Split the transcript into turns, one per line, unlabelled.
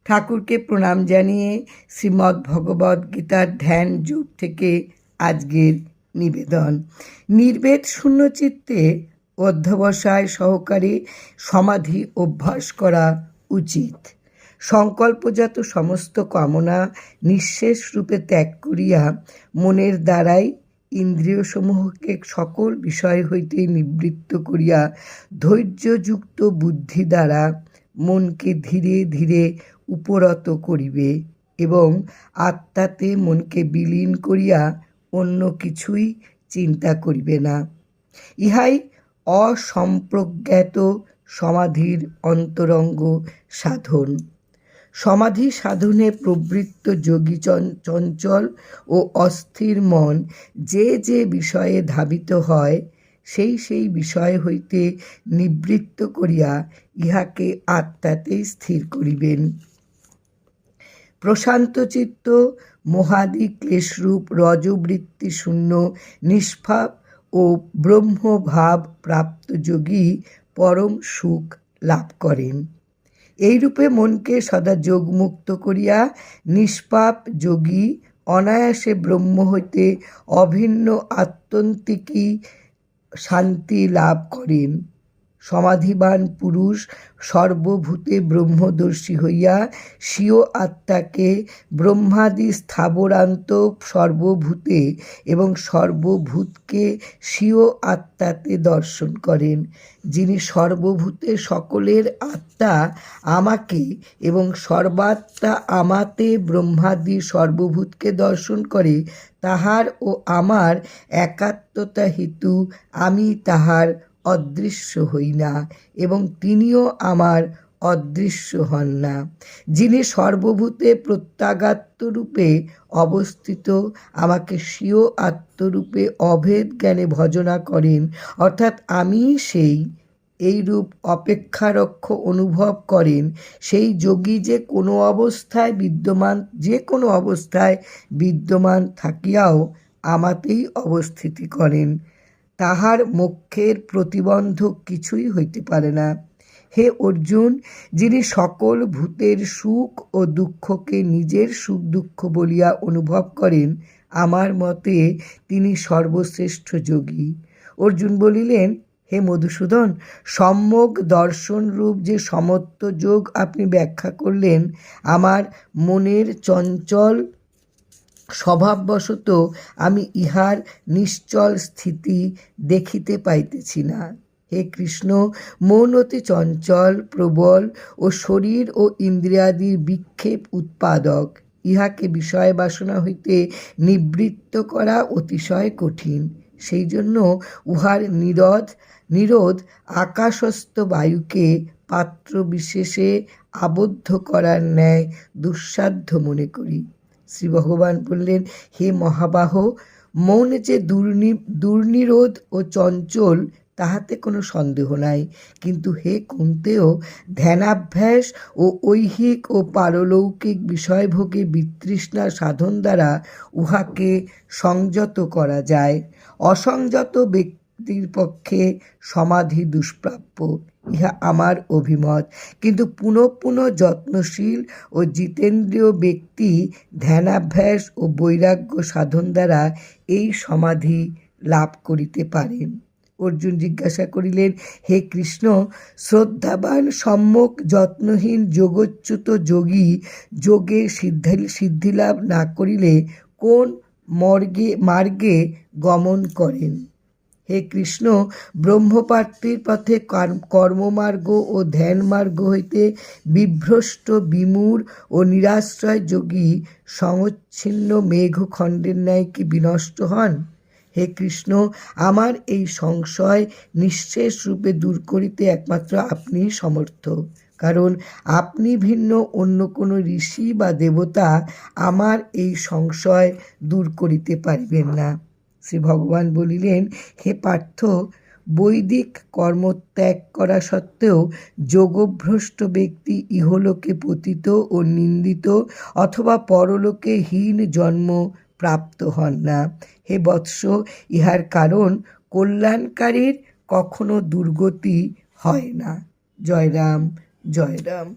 ঠাকুরকে প্রণাম জানিয়ে শ্রীমদ্ ভগবদ্ গীতার ধ্যান যুগ থেকে আজকের নিবেদন। নির্বেদ শূন্যচিত্তে অধ্যবসায় সহকারে সমাধি অভ্যাস করা উচিত। সংকল্পজাত সমস্ত কামনা নিঃশেষ রূপে ত্যাগ করিয়া মনের দ্বারাই ইন্দ্রিয়সমূহকে সকল বিষয় হইতে নিবৃত্ত করিয়া ধৈর্যযুক্ত বুদ্ধি দ্বারা মনকে ধীরে ধীরে উপরত করিবে এবং আত্মাতে মনকে বিলীন করিয়া অন্য কিছুই চিন্তা করিবে না। ইহাই অসম্প্রজ্ঞাত সমাধির অন্তরঙ্গ সাধন। সমাধি সাধনে প্রবৃত্ত যোগী চঞ্চল ও অস্থির মন যে যে বিষয়ে ধাবিত হয় সেই সেই বিষয় হইতে নিবৃত্ত করিয়া ইহাকে আত্মাতেই স্থির করিবেন। প্রশান্ত চিত্ত মোহাদি ক্লেশরূপ রজবৃত্তি শূন্য নিষ্পাপ ও ব্রহ্মভাব প্রাপ্ত যোগী পরম সুখ লাভ করেন। এইরূপে মনকে সদা যোগমুক্ত করিয়া নিষ্পাপ যোগী অনায়াসে ব্রহ্ম হইতে অভিন্ন আত্যন্তিকী শান্তি লাভ করেন। সমাধিবান পুরুষ সর্বভূতে ব্রহ্মদর্শী হইয়া স্বীয় আত্মাকে ব্রহ্মাদি স্থাবরান্ত সর্বভূতে এবং সর্বভূতকে স্বীয় আত্মাতে দর্শন করেন। যিনি সর্বভূতে সকলের আত্মা আমাকে এবং সর্বাত্মা আমাতে ব্রহ্মাদি সর্বভূতকে দর্শন করে, তাহার ও আমার একাত্মতা হেতু আমি তাহার অদৃশ্য হই না এবং তিনিও আমার অদৃশ্য হন না। যিনি সর্বভূতে প্রত্যাগাত্মরূপে অবস্থিত আমাকে স্বীয় আত্মরূপে অভেদ জ্ঞানে ভজনা করেন, অর্থাৎ আমি সেই এইরূপ অপেক্ষারক্ষ অনুভব করেন, সেই যোগী যে কোনো অবস্থায় বিদ্যমান থাকিয়াও আমাতেই অবস্থিতি করেন। তাহার মোক্ষের প্রতিবন্ধক কিছুই হইতে পারে না। হে অর্জুন, যিনি সকল ভূতের সুখ ও দুঃখকে নিজের সুখ দুঃখ বলিয়া অনুভব করেন, আমার মতে তিনি সর্বশ্রেষ্ঠ যোগী। অর্জুন বলিলেন, হে মধুসূদন, সম্যক দর্শনরূপ যে সমত্ব যোগ আপনি ব্যাখ্যা করলেন, আমার মনের চঞ্চল স্বভাববশত আমি ইহার নিশ্চল স্থিতি দেখিতে পাইতেছি না। হে কৃষ্ণ, মন অতি চঞ্চল, প্রবল ও শরীর ও ইন্দ্রিয়াদির বিক্ষেপ উৎপাদক। ইহাকে বিষয় বাসনা হইতে নিবৃত্ত করা অতিশয় কঠিন। সেই জন্য উহার নিরোধ আকাশস্থ বায়ুকে পাত্র বিশেষে আবদ্ধ করার ন্যায় দুঃসাধ্য মনে করি। শ্রী ভগবান বললেন, হে মহাবাহ, মন যে দুর্নিরোধ ও চঞ্চল তাহাতে কোনো সন্দেহ নাই, কিন্তু হে কুন্তেয়, ধ্যানাভ্যাস ও ঐহিক ও পারলৌকিক বিষয়ভোগে বিতৃষ্ণা সাধন দ্বারা উহাকে সংযত করা যায়। অসংযত ব্যক্তির পক্ষে সমাধি দুষ্প্রাপ্য, ইহা আমার অভিমত। কিন্তু পুনঃ যত্নশীল ও জিতেন্দ্রীয় ব্যক্তি ধ্যানাভ্যাস ও বৈরাগ্য সাধন দ্বারা এই সমাধি লাভ করিতে পারেন। অর্জুন জিজ্ঞাসা করিলেন, হে কৃষ্ণ, শ্রদ্ধাবান সম্যক যত্নহীন যোগচ্যুত যোগী যোগে সিদ্ধিলাভ না করিলে কোন মার্গে গমন করেন? হে কৃষ্ণ, ব্রহ্মপ্রাপ্তির পথে কর্মমার্গ ও ধ্যানমার্গ হইতে বিভ্রষ্ট বিমূঢ় ও নিরাশ্রয় যোগী সংচ্ছিন্ন মেঘখণ্ডের ন্যায় কি বিনষ্ট হন? হে কৃষ্ণ, আমার এই সংশয় নিঃশেষ রূপে দূর করিতে একমাত্র আপনিই সমর্থ, কারণ আপনি ভিন্ন অন্য কোনো ঋষি বা দেবতা আমার এই সংশয় দূর করিতে পারিবেন না। শ্রী ভগবান বলিলেন, হে পার্থ, বৈদিক কর্মত্যাগ করা সত্ত্বেও যোগভ্রষ্ট ব্যক্তি ইহলোকে পতিত ও নিন্দিত অথবা পরলোকে হীন জন্ম প্রাপ্ত হন না। হে বৎস, ইহার কারণ কল্যাণকারীর কখনো দুর্গতি হয় না। জয় রাম, জয় রাম।